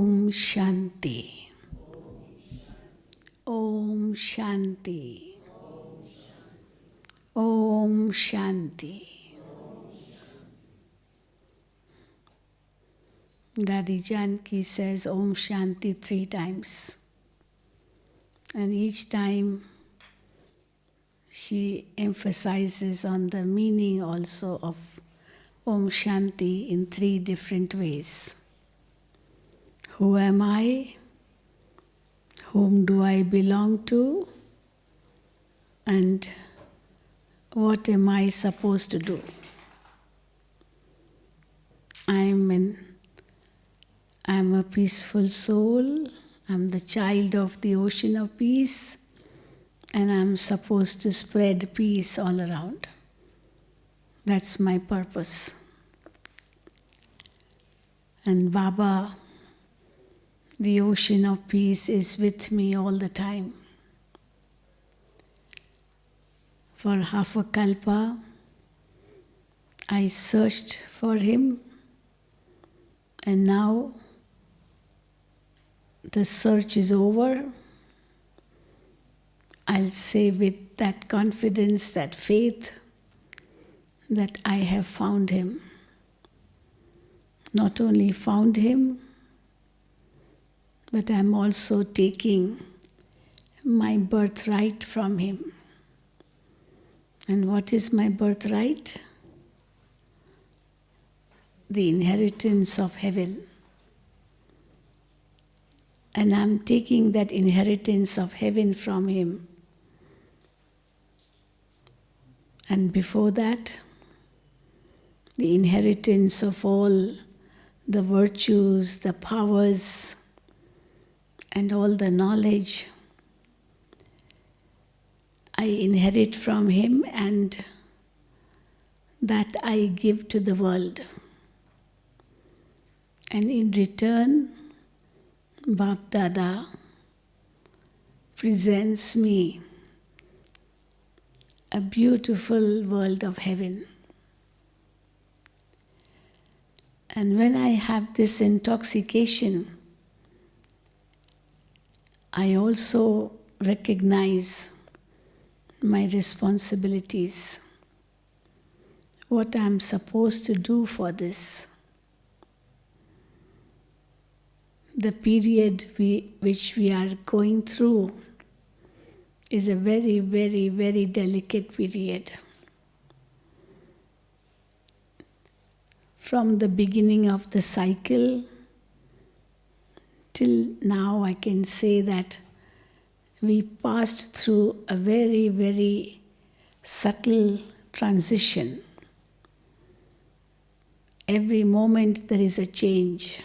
Om Shanti. Om Shanti. Om Shanti. Dadi Janki says Om Shanti 3 times. And each time she emphasizes on the meaning also of Om Shanti in 3 different ways. Who am I? Whom do I belong to? And what am I supposed to do? I'm a peaceful soul. I'm the child of the ocean of peace, and I'm supposed to spread peace all around. That's my purpose. And Baba, the ocean of peace, is with me all the time. For half a kalpa, I searched for him, and now the search is over. I'll say with that confidence, that faith, that I have found him. Not only found him, but I'm also taking my birthright from him. And what is my birthright? The inheritance of heaven. And I'm taking that inheritance of heaven from him. And before that, the inheritance of all the virtues, the powers, and all the knowledge I inherit from him, and that I give to the world. And in return, Bapdada presents me a beautiful world of heaven. And when I have this intoxication, I also recognize my responsibilities, what I'm supposed to do for this. The period which we are going through is a very, very, very delicate period. From the beginning of the cycle till now, I can say that we passed through a very, very subtle transition. Every moment there is a change.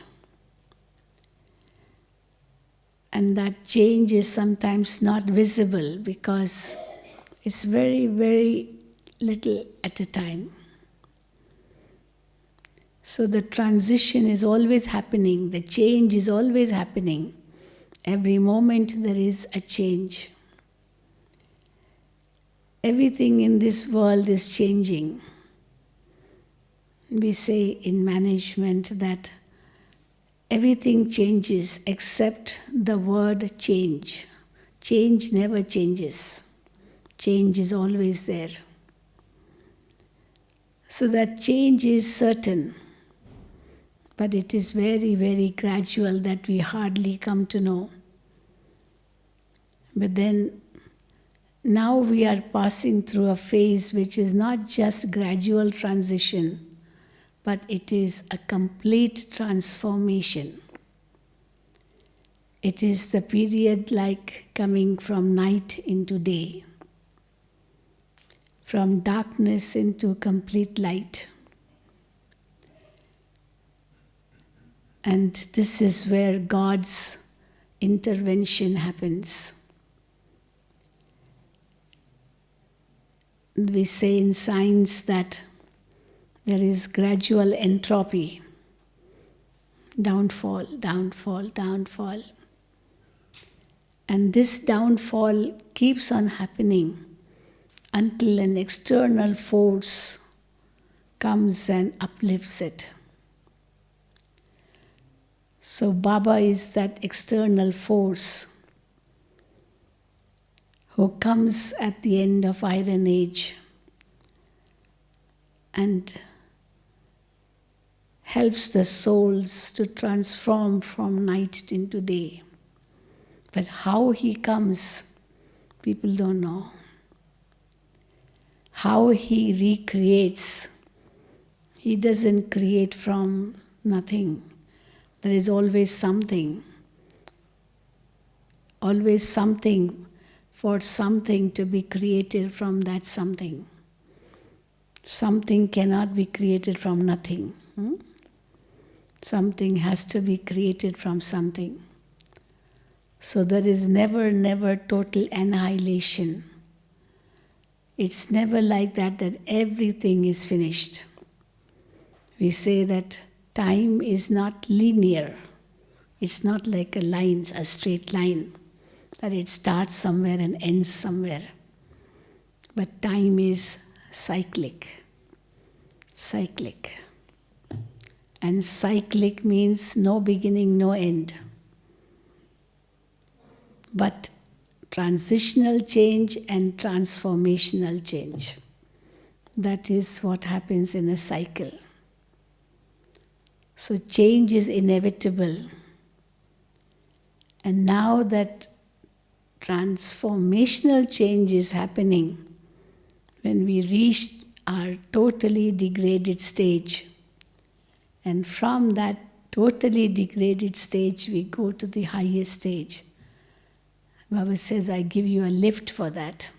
And that change is sometimes not visible because it's very, very little at a time. So the transition is always happening, the change is always happening. Every moment there is a change. Everything in this world is changing. We say in management that everything changes except the word change. Change never changes. Change is always there. So that change is certain, but it is very, very gradual that we hardly come to know. But then, now we are passing through a phase which is not just gradual transition, but it is a complete transformation. It is the period like coming from night into day, from darkness into complete light. And this is where God's intervention happens. We say in science that there is gradual entropy, downfall, downfall, downfall. And this downfall keeps on happening until an external force comes and uplifts it. So Baba is that external force who comes at the end of Iron Age and helps the souls to transform from night into day. But how he comes, people don't know. How he recreates, he doesn't create from nothing. There is always something for something to be created from that something. Something cannot be created from nothing. Something has to be created from something. So there is never total annihilation. It's never like that everything is finished. We say that time is not linear. It's not like a line, a straight line, that it starts somewhere and ends somewhere. But time is cyclic. Cyclic. And cyclic means no beginning, no end. But transitional change and transformational change. That is what happens in a cycle. So change is inevitable. And now that transformational change is happening, when we reach our totally degraded stage, and from that totally degraded stage we go to the highest stage. Baba says, I give you a lift for that.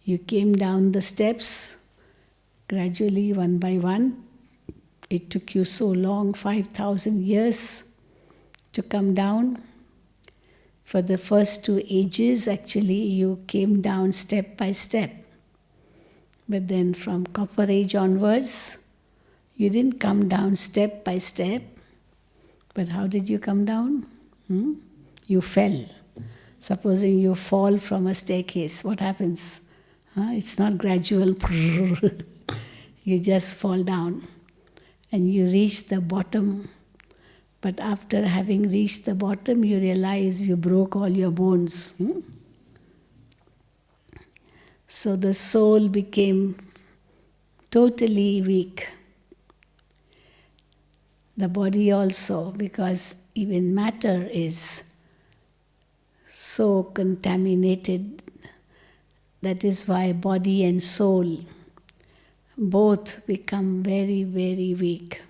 You came down the steps gradually, one by one. It took you so long, 5,000 years, to come down. For the first 2 ages, actually, you came down step by step. But then from Copper Age onwards, you didn't come down step by step. But how did you come down? You fell. Supposing you fall from a staircase, what happens? It's not gradual. You just fall down. And you reach the bottom. But after having reached the bottom, you realize you broke all your bones. So the soul became totally weak. The body also, because even matter is so contaminated. That is why body and soul both become very, very weak.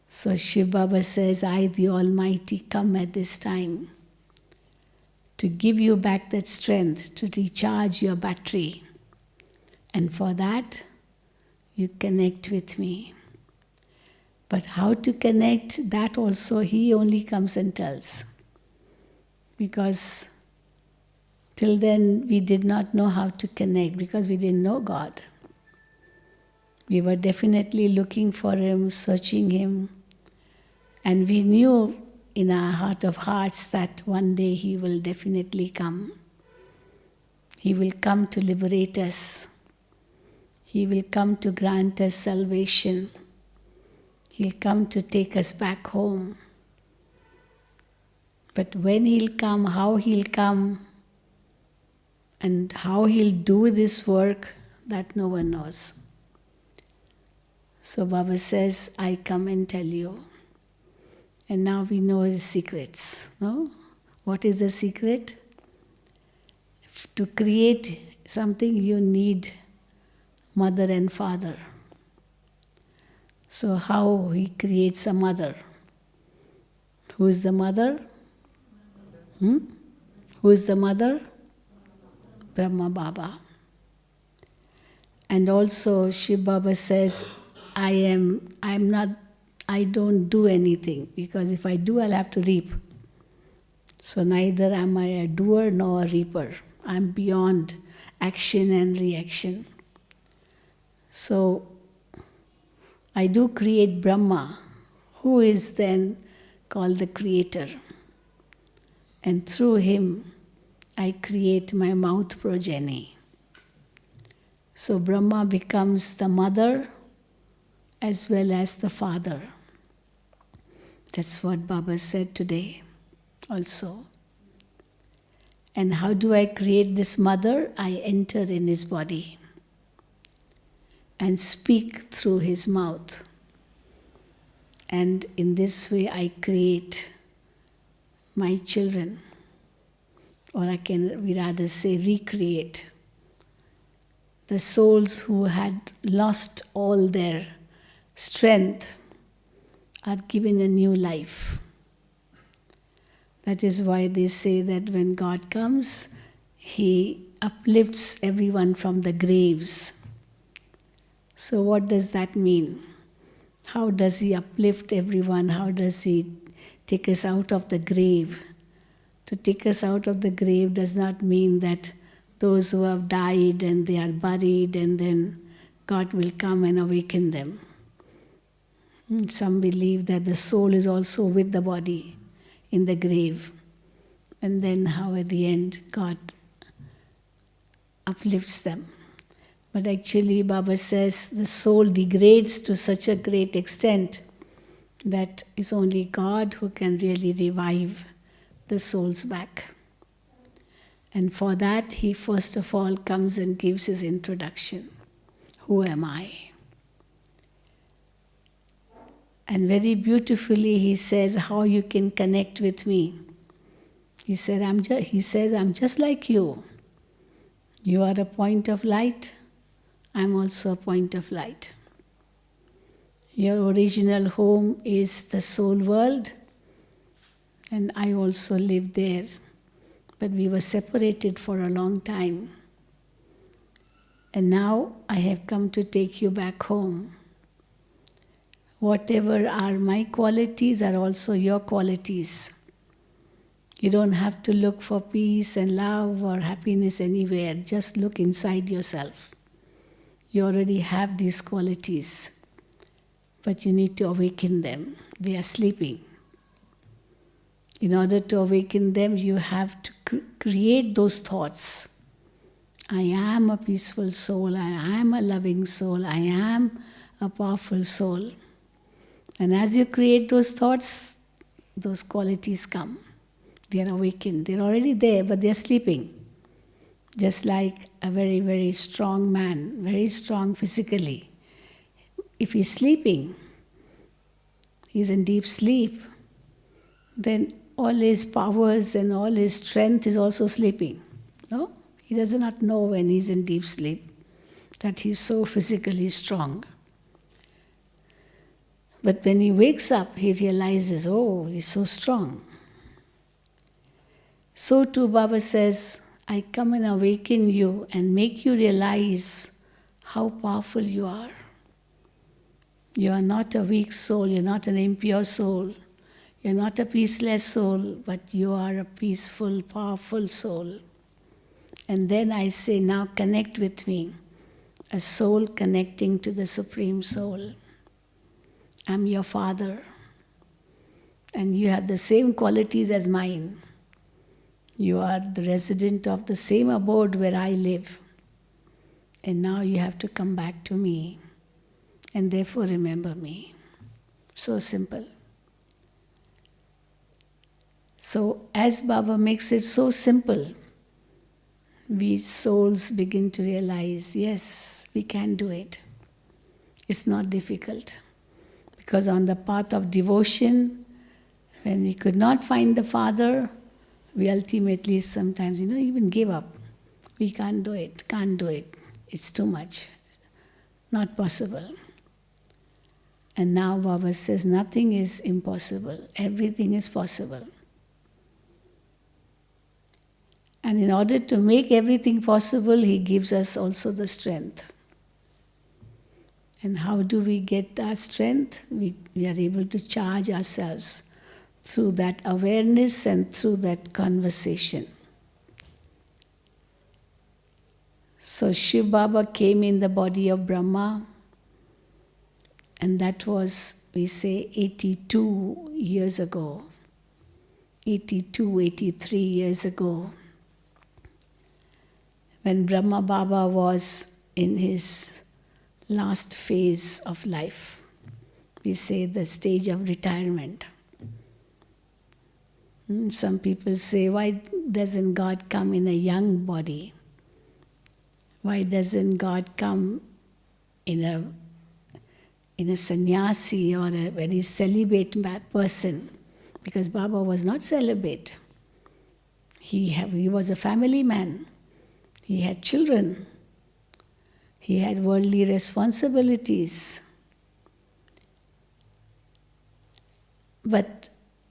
So Shiv Baba says, I, the Almighty, come at this time to give you back that strength, to recharge your battery. And for that, you connect with me. But how to connect, that also he only comes and tells. Because till then we did not know how to connect, because we didn't know God. We were definitely looking for Him, searching Him. And we knew in our heart of hearts that one day He will definitely come. He will come to liberate us. He will come to grant us salvation. He'll come to take us back home. But when He'll come, how He'll come, and how He'll do this work, that no one knows. So Baba says, I come and tell you. And now we know His secrets. No? What is the secret? To create something, you need mother and father. So how He creates a mother? Who is the mother? Who is the mother? Brahma Baba. And also Shiv Baba says, I don't do anything, because if I do, I'll have to reap. So neither am I a doer nor a reaper. I'm beyond action and reaction. So I do create Brahma, who is then called the creator. And through him, I create my mouth progeny. So Brahma becomes the mother as well as the father. That's what Baba said today also. And how do I create this mother? I enter in his body and speak through his mouth. And in this way I create my children. Or we rather say recreate. The souls who had lost all their strength are given a new life. That is why they say that when God comes, He uplifts everyone from the graves. So what does that mean? How does He uplift everyone? How does He take us out of the grave? To take us out of the grave does not mean that those who have died and they are buried and then God will come and awaken them. Some believe that the soul is also with the body in the grave. And then how at the end God uplifts them. But actually Baba says the soul degrades to such a great extent that it's only God who can really revive the souls back. And for that He first of all comes and gives His introduction. Who am I? And very beautifully He says how you can connect with me. He says, I'm just like you. You are a point of light. I'm also a point of light. Your original home is the soul world, and I also live there. But we were separated for a long time. And now I have come to take you back home. Whatever are my qualities are also your qualities. You don't have to look for peace and love or happiness anywhere. Just look inside yourself. You already have these qualities, but you need to awaken them. They are sleeping. In order to awaken them, you have to create those thoughts. I am a peaceful soul. I am a loving soul. I am a powerful soul. And as you create those thoughts, those qualities come. They are awakened. They're already there, but they're sleeping. Just like a very, very strong man, very strong physically. If he's sleeping, he's in deep sleep, then all his powers and all his strength is also sleeping. No? He does not know when he's in deep sleep that he's so physically strong. But when he wakes up, he realizes, oh, he's so strong. So too Baba says, I come and awaken you and make you realize how powerful you are. You are not a weak soul, you're not an impure soul, you're not a peaceless soul, but you are a peaceful, powerful soul. And then I say, now connect with me, a soul connecting to the Supreme Soul. I'm your father, and you have the same qualities as mine. You are the resident of the same abode where I live. And now you have to come back to me, and therefore remember me. So simple. So as Baba makes it so simple, we souls begin to realize, yes, we can do it. It's not difficult. Because on the path of devotion, when we could not find the Father, we ultimately sometimes, even give up. We can't do it. It's too much. Not possible. And now Baba says nothing is impossible. Everything is possible. And in order to make everything possible, He gives us also the strength. And how do we get our strength? We are able to charge ourselves through that awareness and through that conversation. So Shiv Baba came in the body of Brahma, and that was, we say, 82 years ago. 82, 83 years ago. When Brahma Baba was in his last phase of life. We say the stage of retirement. Some people say, why doesn't God come in a young body? Why doesn't God come in a sannyasi or a very celibate person? Because Baba was not celibate. He was a family man. He had children. He had worldly responsibilities. But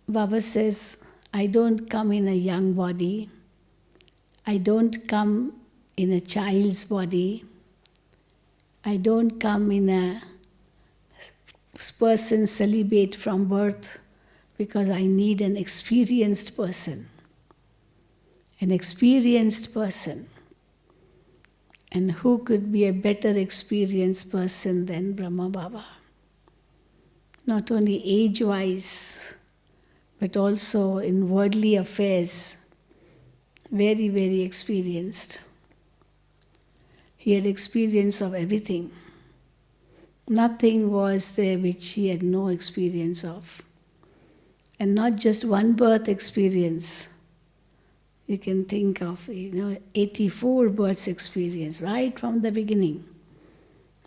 Baba says, I don't come in a young body. I don't come in a child's body. I don't come in a person celibate from birth, because I need an experienced person. An experienced person. And who could be a better experienced person than Brahma Baba? Not only age-wise, but also in worldly affairs. Very, very experienced. He had experience of everything. Nothing was there which he had no experience of. And not just one birth experience. You can think of, 84 births experience, right from the beginning.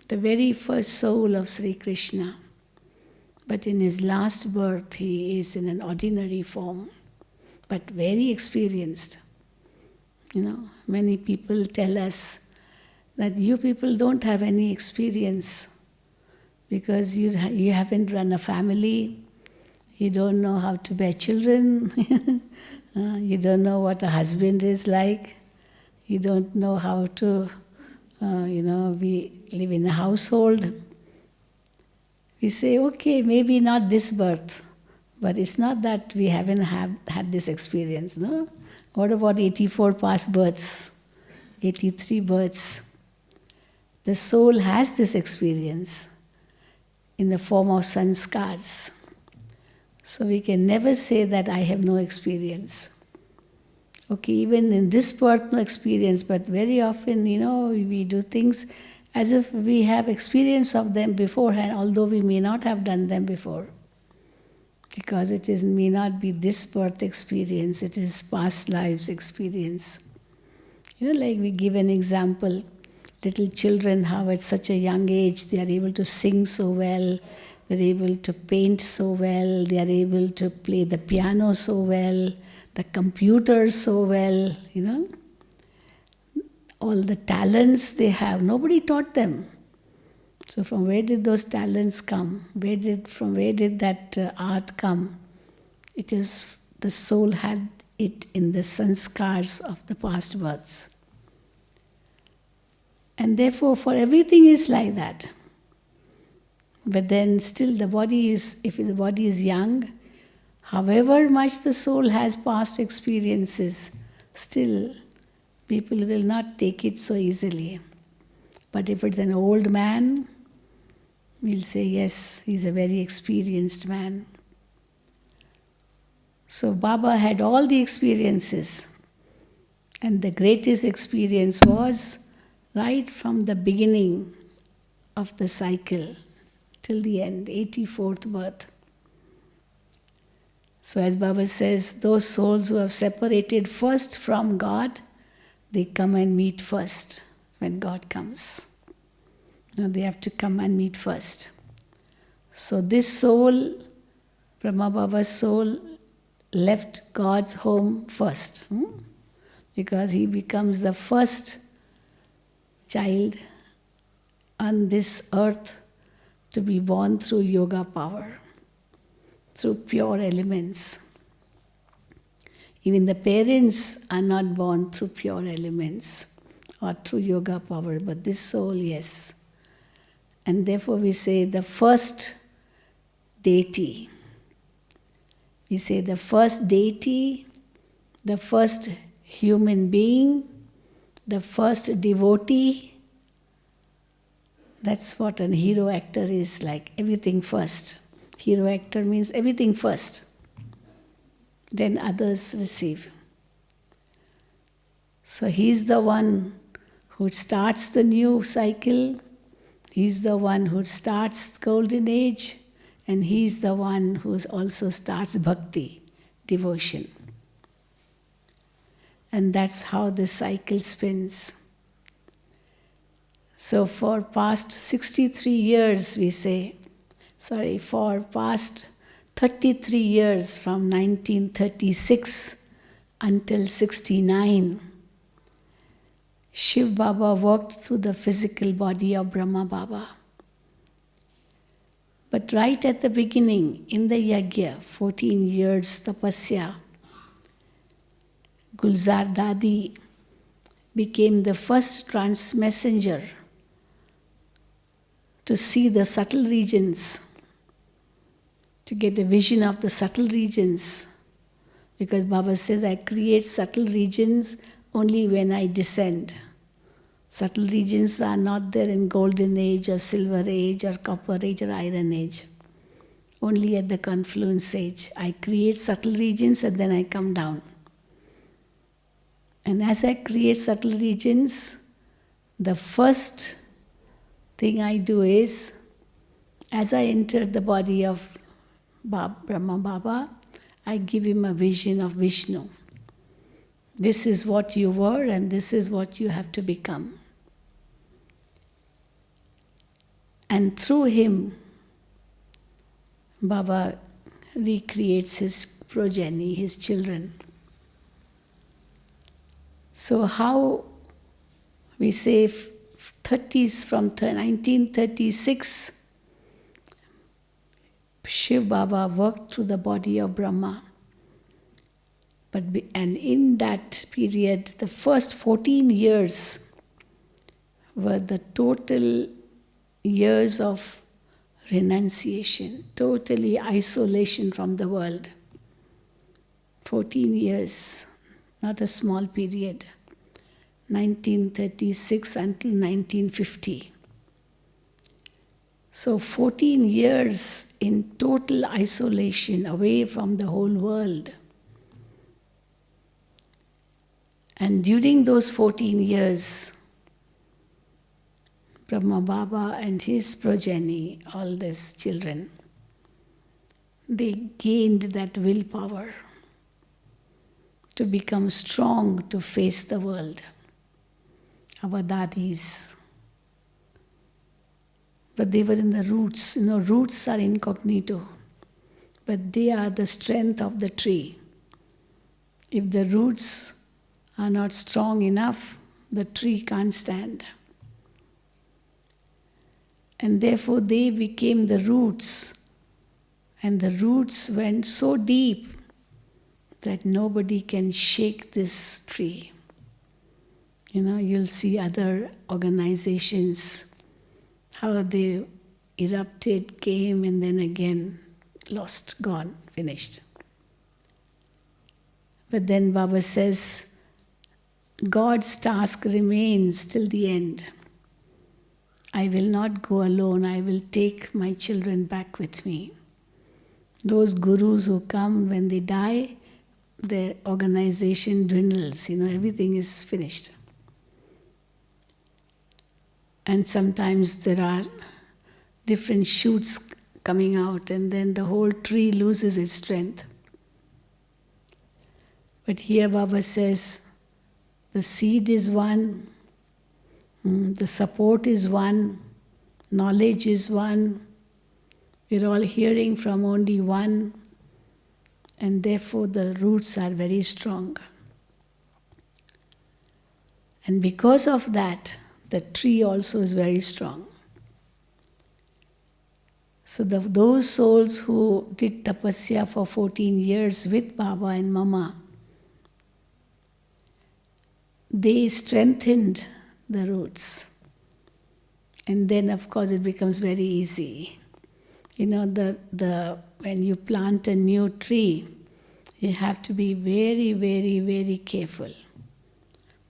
The very first soul of Sri Krishna. But in his last birth, he is in an ordinary form, but very experienced. Many people tell us that you people don't have any experience because you haven't run a family, you don't know how to bear children, you don't know what a husband is like, you don't know how to, we live in a household. We say, okay, maybe not this birth, but it's not that we haven't had this experience, no? What about 84 past births, 83 births? The soul has this experience in the form of sanskars. So we can never say that I have no experience. Okay, even in this birth, no experience, but very often, we do things as if we have experience of them beforehand, although we may not have done them before. Because may not be this birth experience, it is past lives experience. Like we give an example, little children, how at such a young age they are able to sing so well, they're able to paint so well, they are able to play the piano so well, the computer so well, All the talents they have, nobody taught them. So from where did those talents come? From where did that art come? It is the soul had it in the sanskars of the past births. And therefore, for everything is like that. But then still if the body is young, however much the soul has past experiences, still people will not take it so easily. But if it's an old man, we'll say, yes, he's a very experienced man. So Baba had all the experiences. And the greatest experience was right from the beginning of the cycle till the end, 84th birth. So as Baba says, those souls who have separated first from God, they come and meet first when God comes. They have to come and meet first. So this soul, Brahma Baba's soul, left God's home first. Because he becomes the first child on this earth to be born through yoga power, through pure elements. Even the parents are not born through pure elements or through yoga power, but this soul, yes. And therefore we say the first deity. We say the first deity, the first human being, the first devotee. That's what a hero actor is like, everything first. Hero actor means everything first. Then others receive. So he's the one who starts the new cycle, he's the one who starts the golden age, and he's the one who also starts bhakti, devotion. And that's how the cycle spins. So for past 63 years, for past 33 years from 1936 until 69, Shiv Baba worked through the physical body of Brahma Baba. But right at the beginning, in the yajna, 14 years tapasya, Gulzar Dadi became the first trance messenger to see the subtle regions, to get a vision of the subtle regions. Because Baba says, I create subtle regions only when I descend. Subtle regions are not there in golden age or silver age or copper age or iron age. Only at the confluence age. I create subtle regions and then I come down. And as I create subtle regions, the first thing I do is, as I enter the body of Brahma Baba, I give him a vision of Vishnu. This is what you were and this is what you have to become. And through him, Baba recreates his progeny, his children. So how we say 30s from 1936, Shiv Baba worked through the body of Brahma. And in that period, the first 14 years were the total years of renunciation, totally isolation from the world. 14 years, not a small period. 1936 until 1950. So 14 years in total isolation, away from the whole world. And during those 14 years, Brahma Baba and his progeny, all these children, they gained that willpower to become strong to face the world. Our dadis. But they were in the roots. Roots are incognito. But they are the strength of the tree. If the roots are not strong enough, the tree can't stand. And therefore they became the roots. And the roots went so deep that nobody can shake this tree. You'll see other organizations, how they erupted, came, and then again lost, gone, finished. But then Baba says, God's task remains till the end. I will not go alone. I will take my children back with me. Those gurus who come, when they die, their organization dwindles. Everything is finished. And sometimes there are different shoots coming out, and then the whole tree loses its strength. But here Baba says, the seed is one, the support is one, knowledge is one, we're all hearing from only one, and therefore the roots are very strong. And because of that, the tree also is very strong. So those souls who did tapasya for 14 years with Baba and Mama, they strengthened the roots. And then of course it becomes very easy. When you plant a new tree, you have to be very, very, very careful.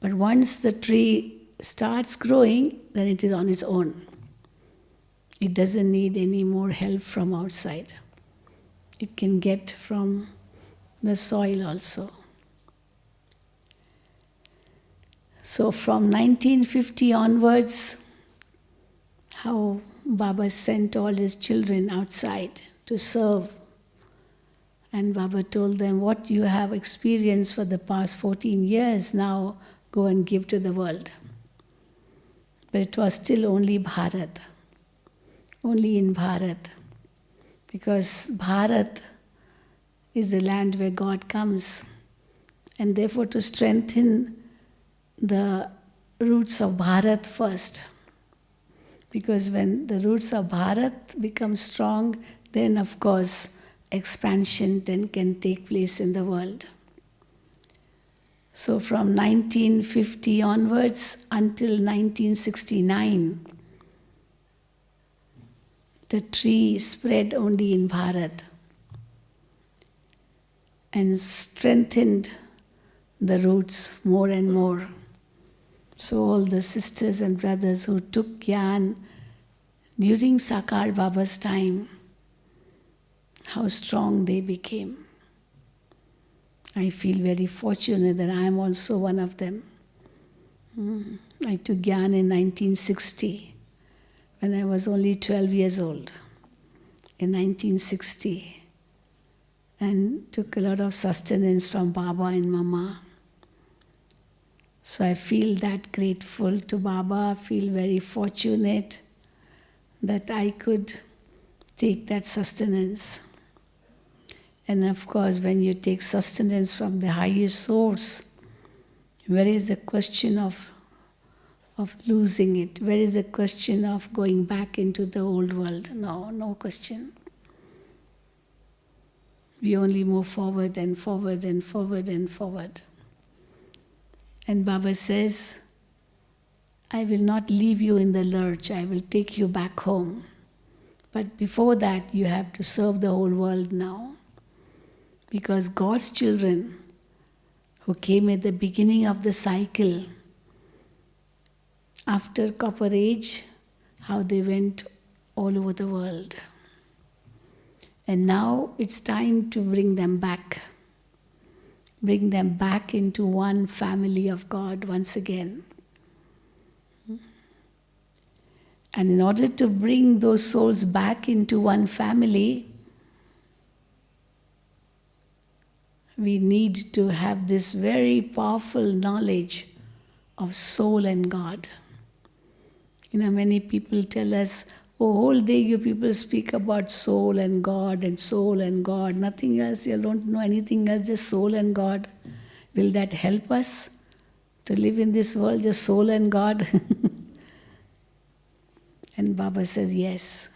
But once the tree starts growing, then it is on its own. It doesn't need any more help from outside. It can get from the soil also. So from 1950 onwards, how Baba sent all his children outside to serve And Baba told them, what you have experienced for the past 14 years, now go and give to the world. But it was still only Bharat, only in Bharat. Because Bharat is the land where God comes. And therefore to strengthen the roots of Bharat first. Because when the roots of Bharat become strong, then of course expansion then can take place in the world. So from 1950 onwards until 1969, the tree spread only in Bharat and strengthened the roots more and more. So all the sisters and brothers who took Gyan during Sakar Baba's time, how strong they became. I feel very fortunate that I am also one of them. I took Gyan in 1960, when I was only 12 years old, in 1960, and took a lot of sustenance from Baba and Mama. So I feel that grateful to Baba, feel very fortunate that I could take that sustenance. And of course, when you take sustenance from the highest source, where is the question of losing it? Where is the question of going back into the old world? No question. We only move forward and forward and forward and forward. And Baba says, I will not leave you in the lurch, I will take you back home. But before that, you have to serve the whole world now. Because God's children, who came at the beginning of the cycle, after Copper Age, how they went all over the world. And now it's time to bring them back. Bring them back into one family of God once again. And in order to bring those souls back into one family, we need to have this very powerful knowledge of soul and God. Many people tell us, oh, whole day you people speak about soul and God and soul and God, nothing else, you don't know anything else, just soul and God. Will that help us to live in this world, just soul and God? And Baba says, yes.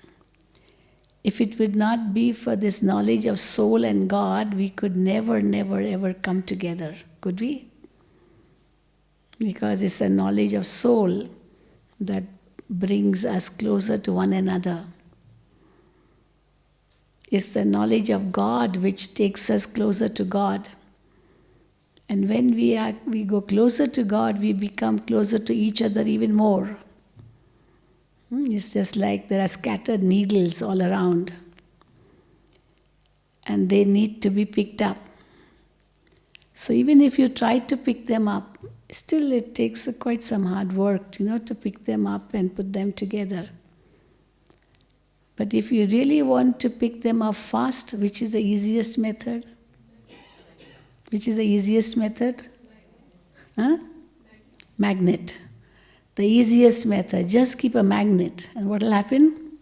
If it would not be for this knowledge of soul and God, we could never, ever come together. Could we? Because it's the knowledge of soul that brings us closer to one another. It's the knowledge of God which takes us closer to God. And when we go closer to God, we become closer to each other even more. It's just like there are scattered needles all around. And they need to be picked up. So even if you try to pick them up, still it takes quite some hard work, to pick them up and put them together. But if you really want to pick them up fast, which is the easiest method? Which is the easiest method? Magnet. The easiest method, just keep a magnet. And what will happen?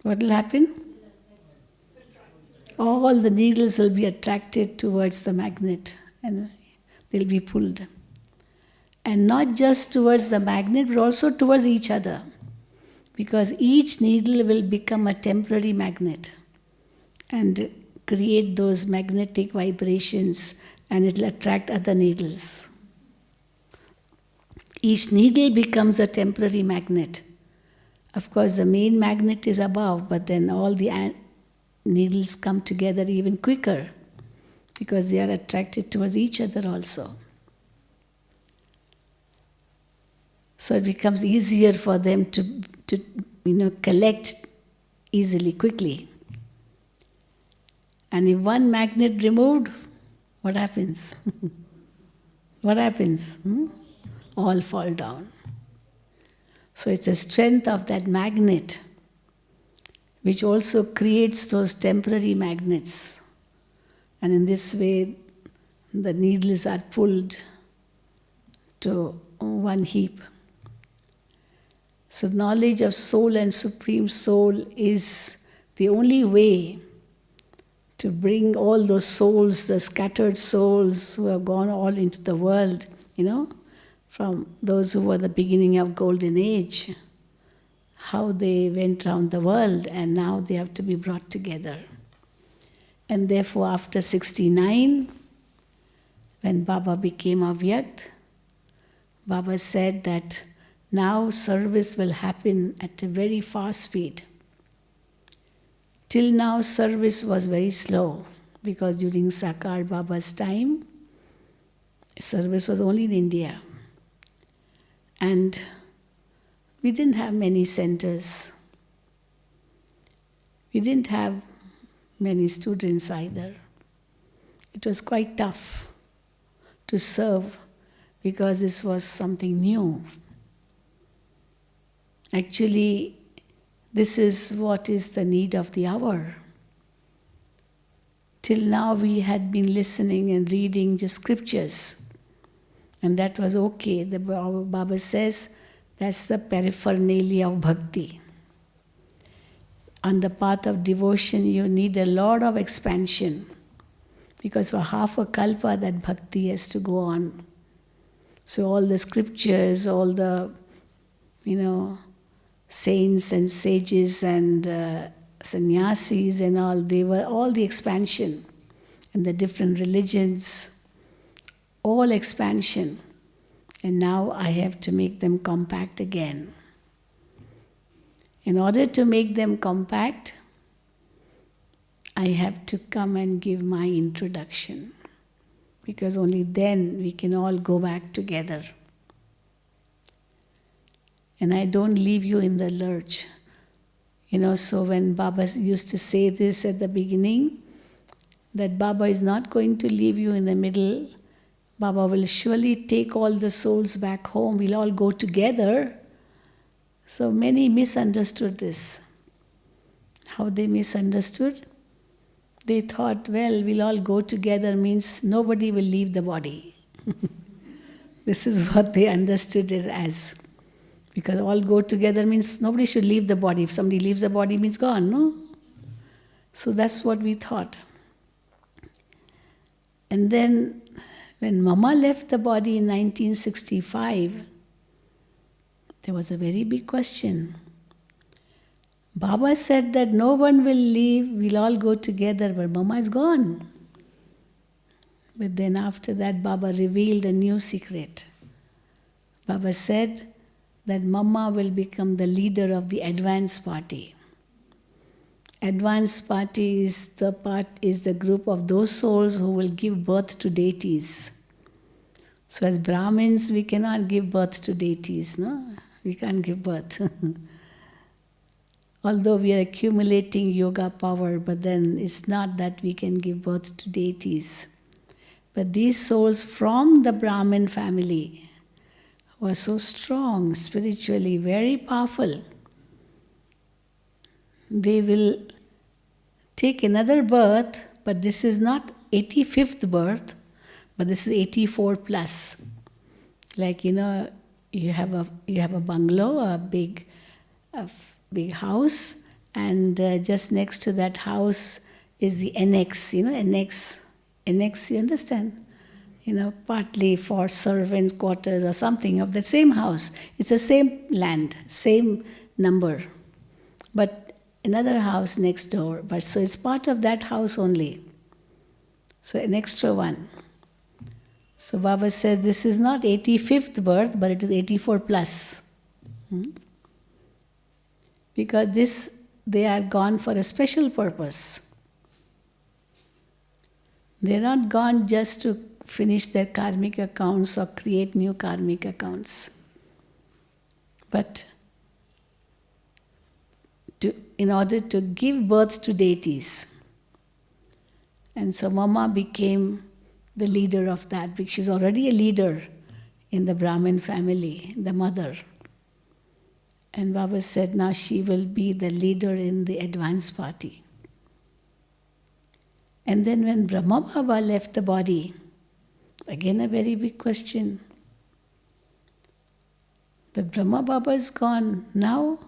What will happen? All the needles will be attracted towards the magnet and they'll be pulled. And not just towards the magnet, but also towards each other. Because each needle will become a temporary magnet and create those magnetic vibrations, and it will attract other needles. Each needle becomes a temporary magnet. Of course, the main magnet is above, but then all the needles come together even quicker because they are attracted towards each other also. So it becomes easier for them to collect easily, quickly. And if one magnet removed, what happens? What happens? All fall down. So it's the strength of that magnet which also creates those temporary magnets And in this way, the needles are pulled to one heap. So knowledge of soul and Supreme Soul is the only way to bring all those souls, the scattered souls who have gone all into the world, from those who were the beginning of Golden Age, how they went around the world and now they have to be brought together. And therefore after 69, when Baba became Avyakt, Baba said that now service will happen at a very fast speed. Till now service was very slow because during Sakar Baba's time, service was only in India. And we didn't have many centers. We didn't have many students either. It was quite tough to serve because this was something new. Actually, this is what is the need of the hour. Till now we had been listening and reading just scriptures. And that was okay. The Baba says that's the paraphernalia of bhakti. On the path of devotion, you need a lot of expansion. Because for half a kalpa, that bhakti has to go on. So all the scriptures, all the, saints and sages and sannyasis and all, they were all the expansion. And the different religions, all expansion. And now I have to make them compact again. In order to make them compact, I have to come and give my introduction. Because only then we can all go back together. And I don't leave you in the lurch. So when Baba used to say this at the beginning, that Baba is not going to leave you in the middle. Baba will surely take all the souls back home. We'll all go together. So many misunderstood this. How they misunderstood? They thought, well, we'll all go together means nobody will leave the body. This is what they understood it as. Because all go together means nobody should leave the body. If somebody leaves the body, means gone, no? So that's what we thought. And then when Mama left the body in 1965, there was a very big question. Baba said that no one will leave, we'll all go together, but Mama is gone. But then after that, Baba revealed a new secret. Baba said that Mama will become the leader of the advance party. Advance party is the group of those souls who will give birth to deities. So as Brahmins, we cannot give birth to deities, no? We can't give birth. Although we are accumulating yoga power, but then it's not that we can give birth to deities. But these souls from the Brahmin family were so strong, spiritually, very powerful. They will take another birth, but this is not 85th birth, but this is 84 plus. Like, you have a bungalow, a big house, and just next to that house is the annex, annex, you understand? Partly for servants' quarters or something of the same house. It's the same land, same number, but another house next door. But so it's part of that house only. So an extra one. So Baba said this is not 85th birth, but it is 84 plus. Because they are gone for a special purpose. They're not gone just to finish their karmic accounts or create new karmic accounts. But in order to give birth to deities. And so Mama became the leader of that, because she's already a leader in the Brahmin family, the mother. And Baba said now she will be the leader in the advance party. And then when Brahma Baba left the body, again a very big question. That Brahma Baba is gone now,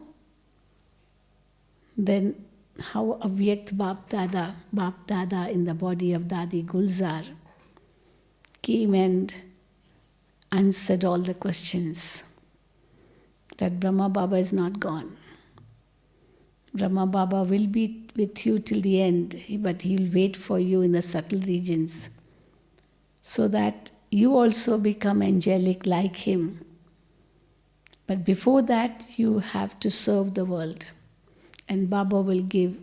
then how Avyakt Bapdada in the body of Dadi Gulzar came and answered all the questions. That Brahma Baba is not gone. Brahma Baba will be with you till the end, but he'll wait for you in the subtle regions so that you also become angelic like him. But before that, you have to serve the world. And Baba will give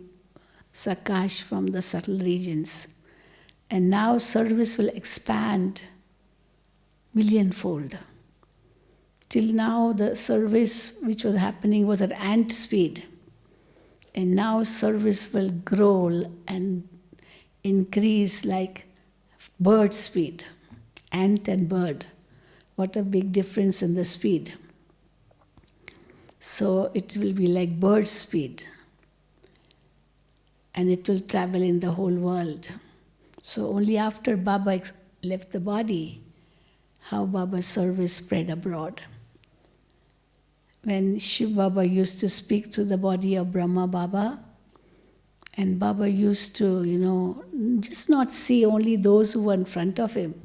Sakash from the subtle regions. And now service will expand millionfold. Till now, the service which was happening was at ant speed. And now service will grow and increase like bird speed. Ant and bird. What a big difference in the speed. So it will be like bird speed. And it will travel in the whole world. So only after Baba left the body, how Baba's service spread abroad. When Shiv Baba used to speak through the body of Brahma Baba, and Baba used to, just not see only those who were in front of him,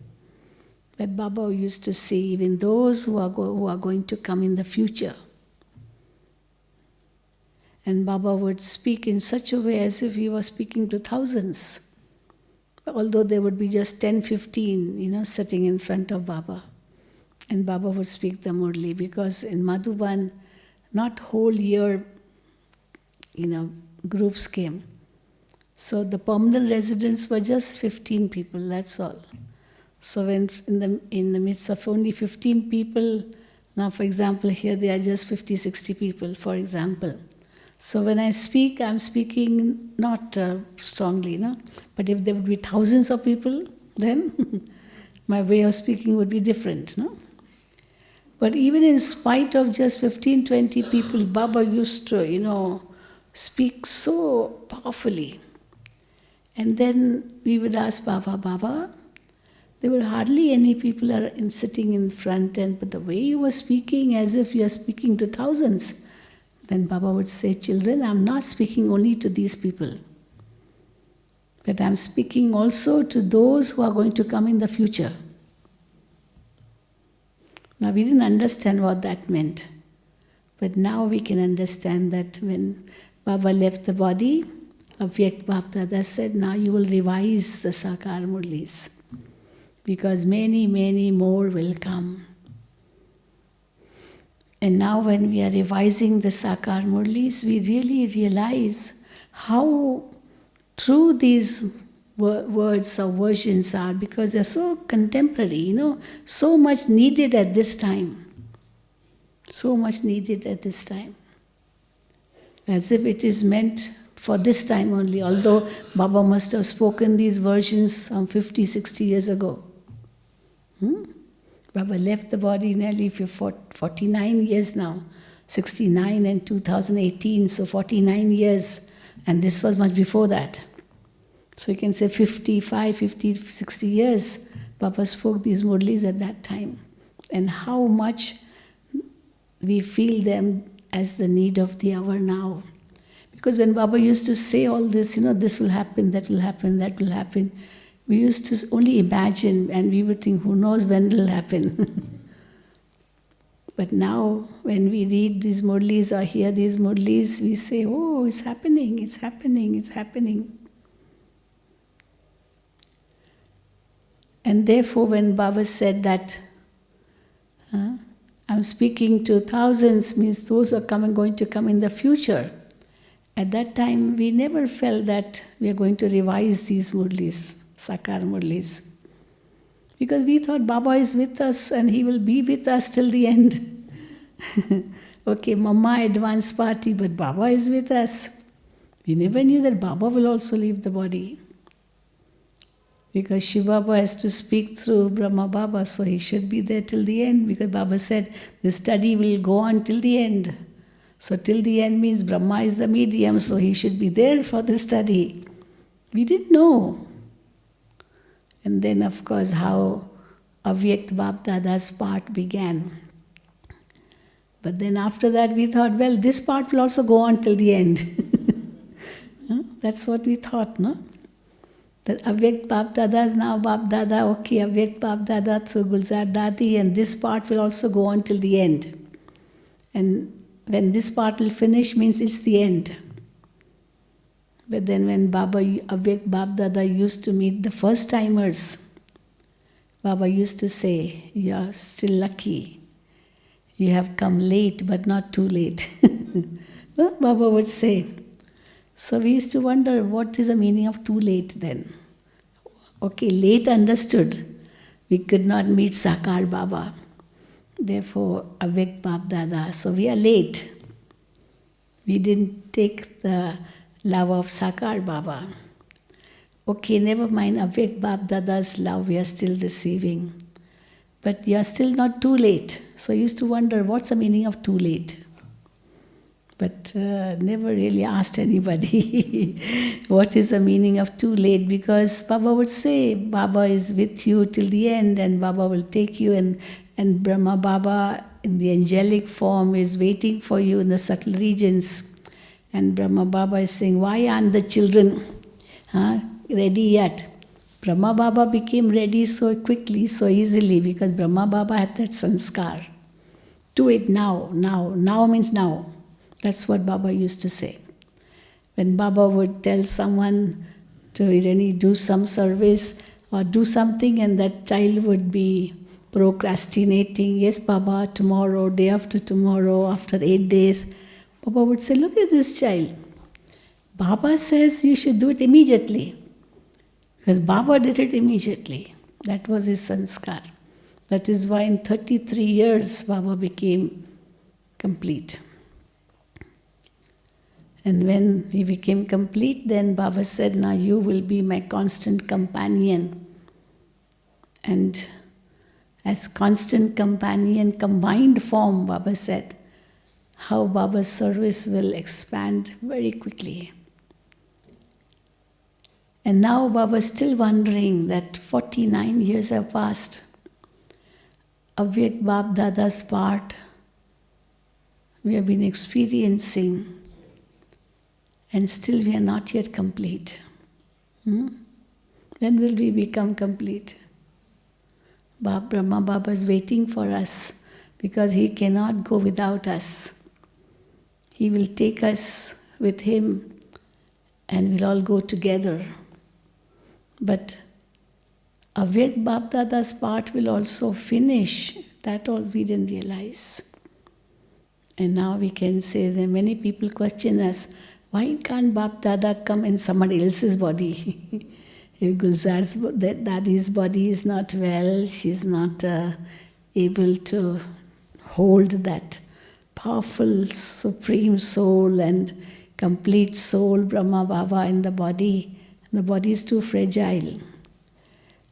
but Baba used to see even those who are going to come in the future. And Baba would speak in such a way as if he was speaking to thousands, although there would be just 10, 15, sitting in front of Baba. And Baba would speak the Murli, because in Madhuban, not whole year, groups came. So the permanent residents were just 15 people, that's all. So when in the midst of only 15 people, now for example here there are just 50, 60 people, for example. So when I speak, I'm speaking not strongly, but if there would be thousands of people, then my way of speaking would be different, But even in spite of just 15, 20 people, Baba used to, speak so powerfully. And then we would ask Baba, there were hardly any people sitting in front, but the way you were speaking, as if you are speaking to thousands. Then Baba would say, children, I'm not speaking only to these people, but I'm speaking also to those who are going to come in the future. Now we didn't understand what that meant, but now we can understand that when Baba left the body, Avyakt Bapdada said, now you will revise the Sakar Murlis, because many, many more will come. And now when we are revising the Sakar Murlis, we really realize how true these words or versions are, because they're so contemporary, so much needed at this time. So much needed at this time. As if it is meant for this time only, although Baba must have spoken these versions some 50, 60 years ago. Baba left the body nearly for 49 years now, 69 and 2018, so 49 years, and this was much before that. So you can say 55, 50, 60 years, Baba spoke these murlis at that time. And how much we feel them as the need of the hour now. Because when Baba used to say all this, this will happen, that will happen, that will happen, we used to only imagine, and we would think, who knows when it will happen. But now, when we read these murlis or hear these murlis, we say, oh, it's happening, it's happening, it's happening. And therefore, when Baba said that, I'm speaking to thousands, means those who are going to come in the future. At that time, we never felt that we are going to revise these murlis, Sakar Murlis. Because we thought Baba is with us and he will be with us till the end. Okay, Mama advance party, but Baba is with us. We never knew that Baba will also leave the body. Because Shiv Baba has to speak through Brahma Baba, so he should be there till the end, because Baba said the study will go on till the end. So till the end means Brahma is the medium, so he should be there for the study. We didn't know. And then, of course, how Avyakt Bapdada's part began. But then after that we thought, well, this part will also go on till the end. That's what we thought, no? That Avyakt Bapdada is now Bapdada, okay, Avyakt Bapdada through Gulzar Dadi, and this part will also go on till the end. And when this part will finish means it's the end. But then when Avyakt Bapdada used to meet the first timers, Baba used to say, you are still lucky. You have come late, but not too late. Well, Baba would say. So we used to wonder, what is the meaning of too late then? Okay, late understood. We could not meet Sakar Baba. Therefore, Avyakt Bapdada. So we are late. We didn't take the love of Sakar Baba. Okay, never mind, Avyakt Bapdada's love we are still receiving. But you are still not too late. So I used to wonder, what's the meaning of too late? But never really asked anybody what is the meaning of too late, because Baba would say, Baba is with you till the end and Baba will take you, and Brahma Baba in the angelic form is waiting for you in the subtle regions. And Brahma Baba is saying, why aren't the children ready yet? Brahma Baba became ready so quickly, so easily, because Brahma Baba had that sanskar. Do it now, now. Now means now. That's what Baba used to say. When Baba would tell someone to really do some service or do something, and that child would be procrastinating, yes Baba, tomorrow, day after tomorrow, after 8 days, Baba would say, look at this child. Baba says you should do it immediately. Because Baba did it immediately. That was his sanskar. That is why in 33 years Baba became complete. And when he became complete, then Baba said, now you will be my constant companion. And as constant companion, combined form, Baba said, how Baba's service will expand very quickly. And now Baba is still wondering that 49 years have passed. Avyakt Bapdada's part we have been experiencing, and still we are not yet complete. When will we become complete? Brahma Baba is waiting for us, because he cannot go without us. He will take us with him and we'll all go together. But Avyakt Bapdada's part will also finish. That all we didn't realize. And now we can say that many people question us, why can't Bapdada come in somebody else's body? If Gulzar's Dadi's body is not well, she's not able to hold that powerful supreme soul and complete soul, Brahma Baba, in the body. The body is too fragile.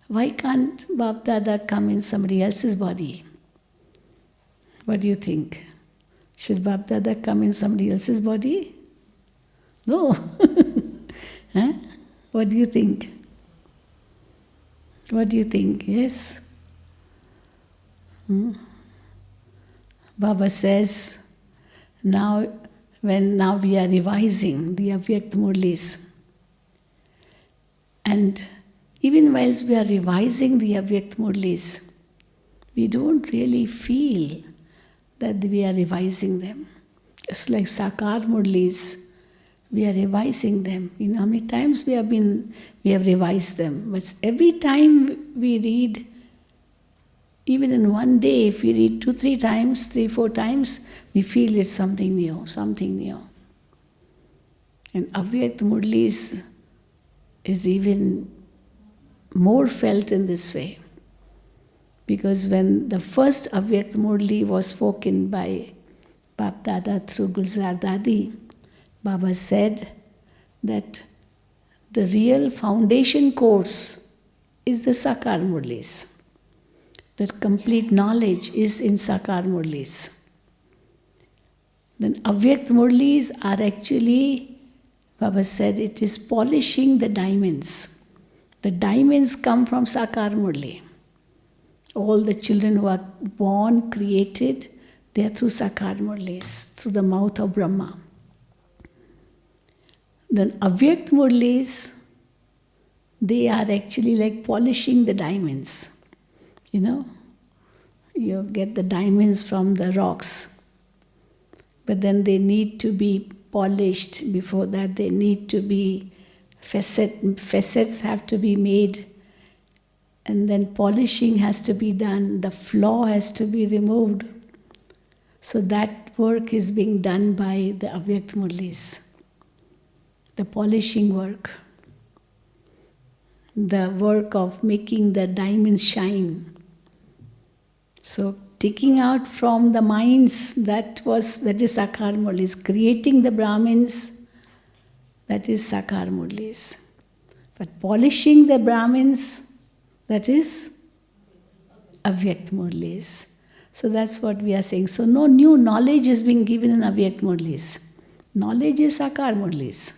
Why can't Bapdada come in somebody else's body? What do you think? Should Bapdada come in somebody else's body? No. Huh? What do you think? What do you think? Yes? Baba says, now we are revising the Avyakt Murlis. And even whilst we are revising the Avyakt Murlis, we don't really feel that we are revising them. Just like Sakar Murlis, we are revising them. You know how many times we have revised them. But every time we read, even in one day, if we read 2-3 times, 3-4 times, we feel it's something new, something new. And Avyakt Murlis is even more felt in this way. Because when the first Avyakt Murli was spoken by Bapdada through Gulzar Dadi, Baba said that the real foundation course is the Sakar Murlis. That complete knowledge is in Sakar Murlis. Then Avyakt Murlis are actually, Baba said, it is polishing the diamonds. The diamonds come from Sakar Murli. All the children who are born, created, they are through Sakar Murlis, through the mouth of Brahma. Then Avyakt Murlis, they are actually like polishing the diamonds. You know, you get the diamonds from the rocks. But then they need to be polished. Before that, they need to be facets have to be made. And then polishing has to be done. The flaw has to be removed. So that work is being done by the Avyakt Murlis. The polishing work. The work of making the diamonds shine. So taking out from the minds, that is Sakar Murlis. Creating the Brahmins, that is Sakar Murlis. But polishing the Brahmins, that is Avyakt Murlis. So that's what we are saying. So no new knowledge is being given in Avyakt Murlis. Knowledge is Sakar Murlis.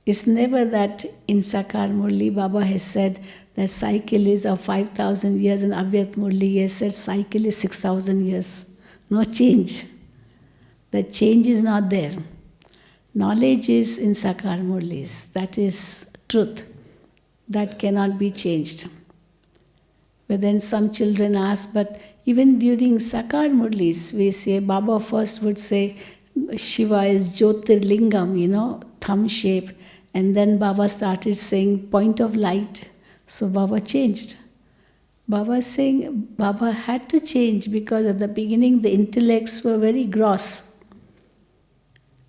It's never that in Sakar Murli Baba has said that cycle is of 5,000 years and Avyakt Murli has said cycle is 6,000 years. No change. The change is not there. Knowledge is in Sakar Murlis. That is truth. That cannot be changed. But then some children ask, but even during Sakar Murlis, we say, Baba first would say, Shiva is Jyotirlingam, thumb shape. And then Baba started saying point of light. So Baba changed. Baba is saying, Baba had to change because at the beginning the intellects were very gross.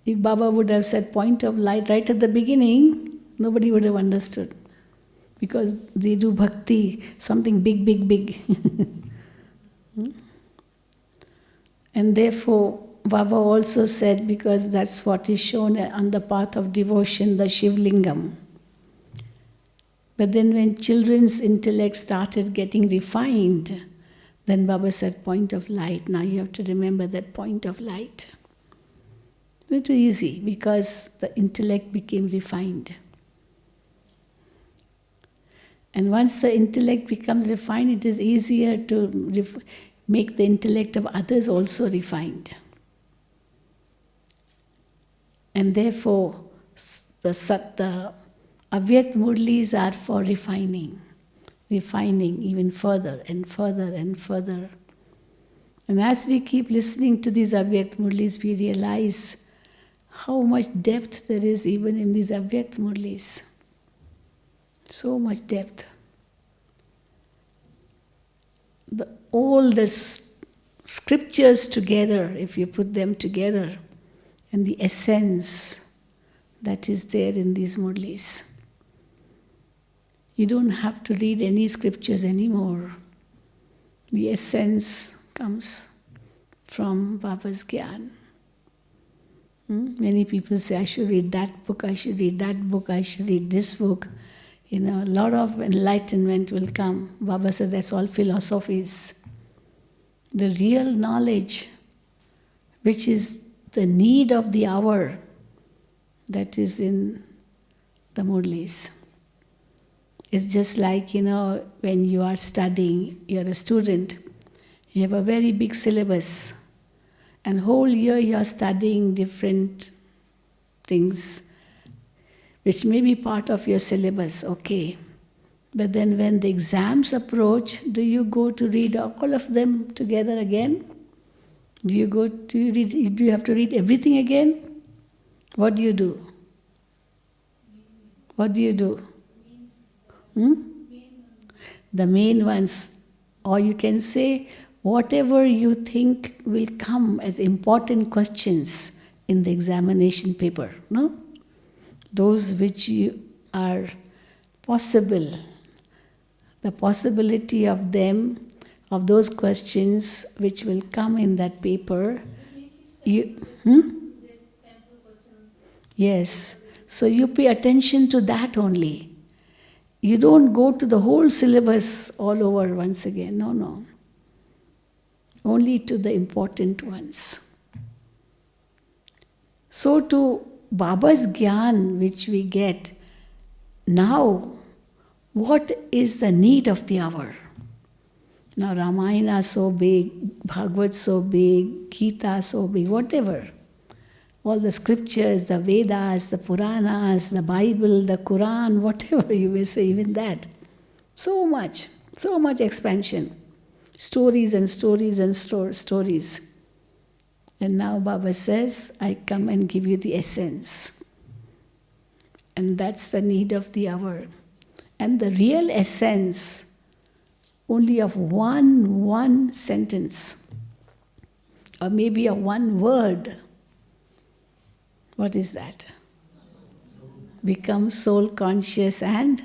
If Baba would have said point of light right at the beginning, nobody would have understood. Because they do bhakti, something big, big, big. And therefore, Baba also said, because that's what is shown on the path of devotion, the Shivlingam. But then when children's intellect started getting refined, then Baba said, point of light. Now you have to remember that point of light. It was easy because the intellect became refined. And once the intellect becomes refined, it is easier to make the intellect of others also refined. And therefore, the Avyakt Murlis are for refining even further and further and further. And as we keep listening to these Avyakt Murlis, we realize how much depth there is even in these Avyakt Murlis. So much depth. All the scriptures together, if you put them together, and the essence that is there in these murlis. You don't have to read any scriptures anymore. The essence comes from Baba's Gyan. Many people say, I should read that book, I should read that book, I should read this book. A lot of enlightenment will come. Baba says that's all philosophies. The real knowledge, which is the need of the hour, that is in the murlis. It's just like, when you are studying, you're a student, you have a very big syllabus, and whole year you are studying different things, which may be part of your syllabus, okay. But then when the exams approach, do you go to read all of them together again? Do you have to read everything again? What do you do? What do you do? The main ones. Or you can say, whatever you think will come as important questions in the examination paper, no? Those which are possible, the possibility of them, of those questions which will come in that paper. Yes. So you pay attention to that only. You don't go to the whole syllabus all over once again. No. Only to the important ones. So to Baba's Gyan, which we get, now, what is the need of the hour? Now Ramayana so big, Bhagavad so big, Gita so big, whatever. All the scriptures, the Vedas, the Puranas, the Bible, the Quran, whatever you may say, even that. So much expansion. Stories and stories and stories. And now Baba says, I come and give you the essence. And that's the need of the hour. And the real essence only of one sentence, or maybe a one word. What is that? Become soul conscious and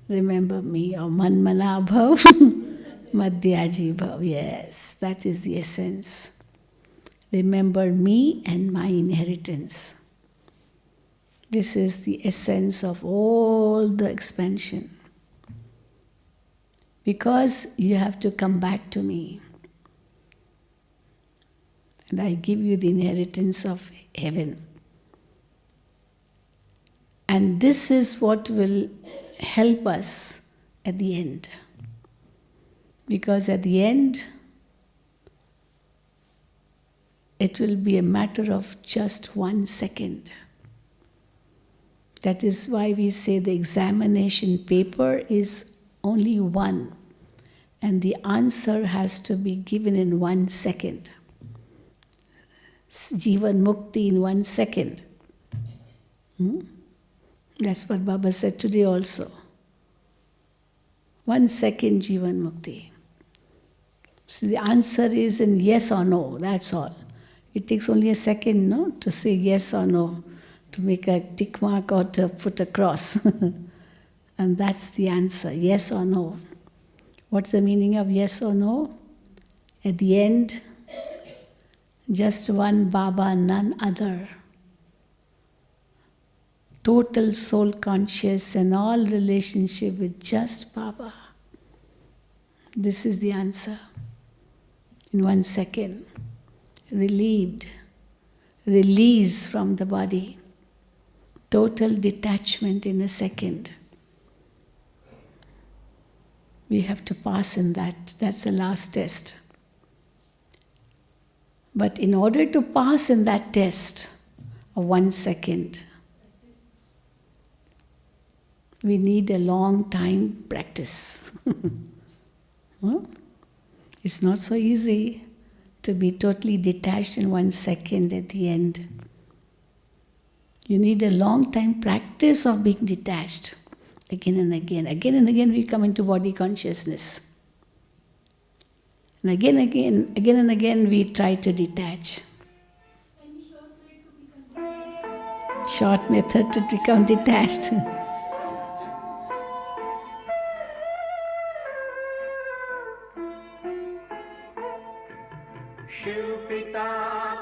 remember me, or Manmana Bhav, Madhyaji Bhav. Yes, that is the essence. Remember me and my inheritance. This is the essence of all the expansion. Because you have to come back to me. And I give you the inheritance of heaven. And this is what will help us at the end. Because at the end, it will be a matter of just 1 second. That is why we say the examination paper is only one, and the answer has to be given in 1 second. Jivan Mukti in 1 second. That's what Baba said today also. 1 second Jivan Mukti. So the answer is in yes or no, that's all. It takes only a second, no, to say yes or no, to make a tick mark or to put a cross. And that's the answer, yes or no. What's the meaning of yes or no? At the end, just one Baba, none other. Total soul conscious and all relationship with just Baba. This is the answer. In 1 second, relieved, release from the body, total detachment in a second. We have to pass in that. That's the last test. But in order to pass in that test of 1 second, we need a long time practice. It's not so easy to be totally detached in 1 second at the end. You need a long time practice of being detached. Again and again. Again and again we come into body consciousness. And again and again we try to detach. Any short way to become detached? Short method to become detached. Shiv पिता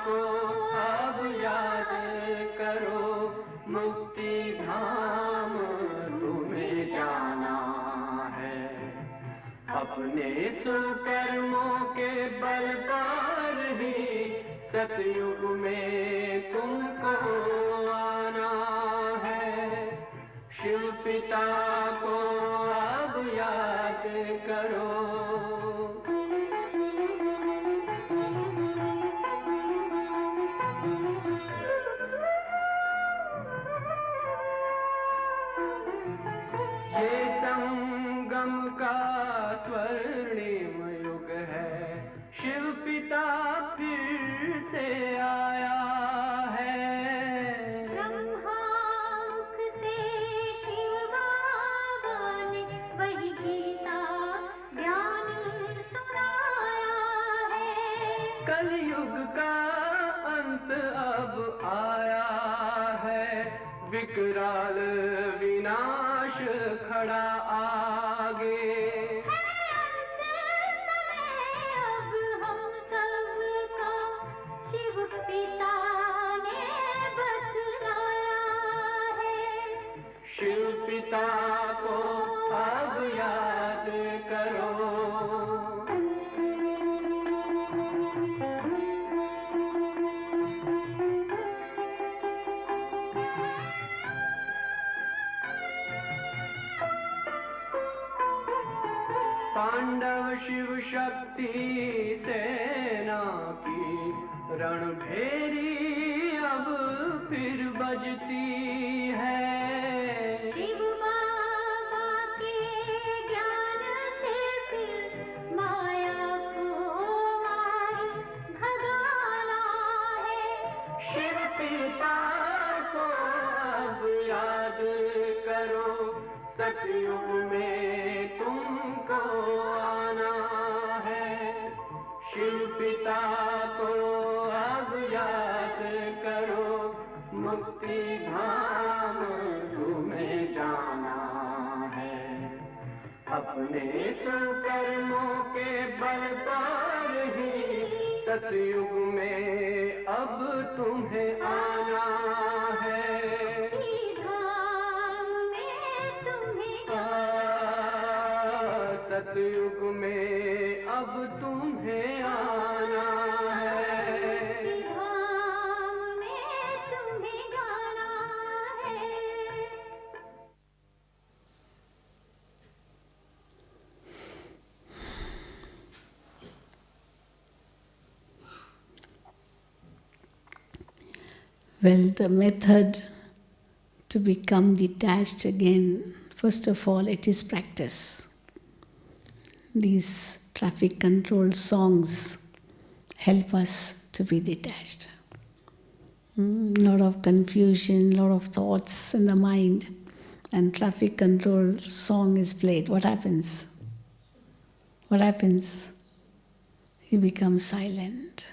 को अब याद करो, मुक्ति धाम तुम्हें जाना है। अपने सुकर्मों के बल पर ही सतयुग में तुमको आना है। शिव पिता को अब याद करो। का स्वर्णिम युग है, शिव पिता फिर से आया है। ब्रह्मामुख से शिव बाबा ने वही गीता ज्ञान सुनाया है। कलयुग का अंत अब आया है, विकराल विनाश खड़ा आगे। अब हम सबका शिव पिता ने बतलाया है। शिव पिता को अब याद करो। पांडव शिव शक्ति सेना की रणभेरी अब फिर बजती है। शिव बाबा के ज्ञान से फिर माया को मार भगाना है। शिव पिता को अब याद करो, सतयुग में तुमको आना है। शिव पिता को अब याद करो, मुक्ति धाम तुम्हें जाना है। अपने सुकर्मों के बल पर ही सतयुग में अब तुम्हें आना है। धाम में तुम्हें सतयुग में अब तुम्हें आना है। धाम में तुम्हें जाना है। Well, the method to become detached again, first of all, it is practice. These traffic control songs help us to be detached. Lot of confusion, lot of thoughts in the mind, and traffic control song is played. What happens? What happens? You become silent.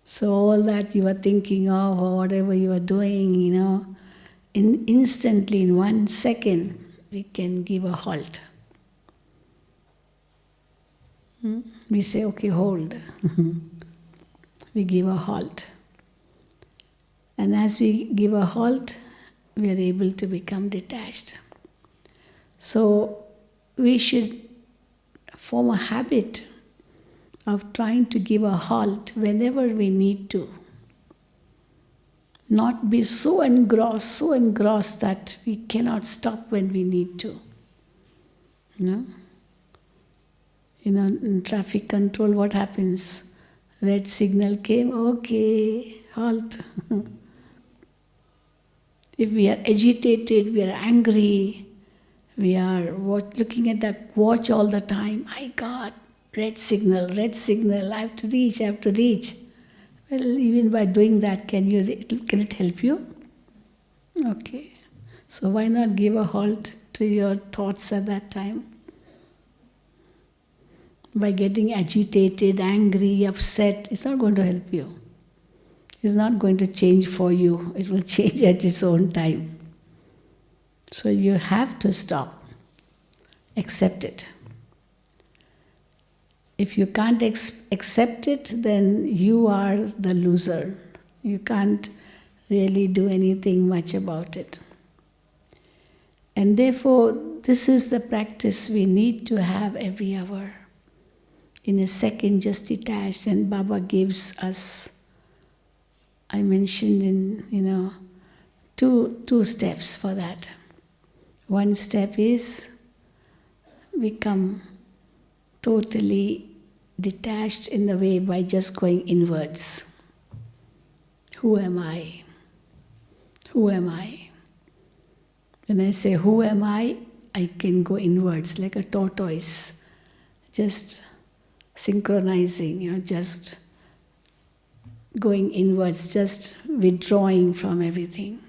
So all that you are thinking of or whatever you are doing, instantly in 1 second, we can give a halt. We say, okay, hold. We give a halt. And as we give a halt, we are able to become detached. So we should form a habit of trying to give a halt whenever we need to. Not be so engrossed that we cannot stop when we need to. In traffic control, what happens? Red signal came, okay, halt. If we are agitated, we are angry, we are looking at the watch all the time, my God, red signal, I have to reach. Well, even by doing that, can it help you? Okay. So why not give a halt to your thoughts at that time? By getting agitated, angry, upset, it's not going to help you. It's not going to change for you. It will change at its own time. So you have to stop. Accept it. If you can't accept it, then you are the loser. You can't really do anything much about it. And therefore, this is the practice we need to have every hour. In a second, just detached, and Baba gives us, I mentioned in, two steps for that. One step is become totally detached in the way by just going inwards. Who am I? Who am I? When I say, who am I can go inwards like a tortoise, just synchronizing, just going inwards, just withdrawing from everything.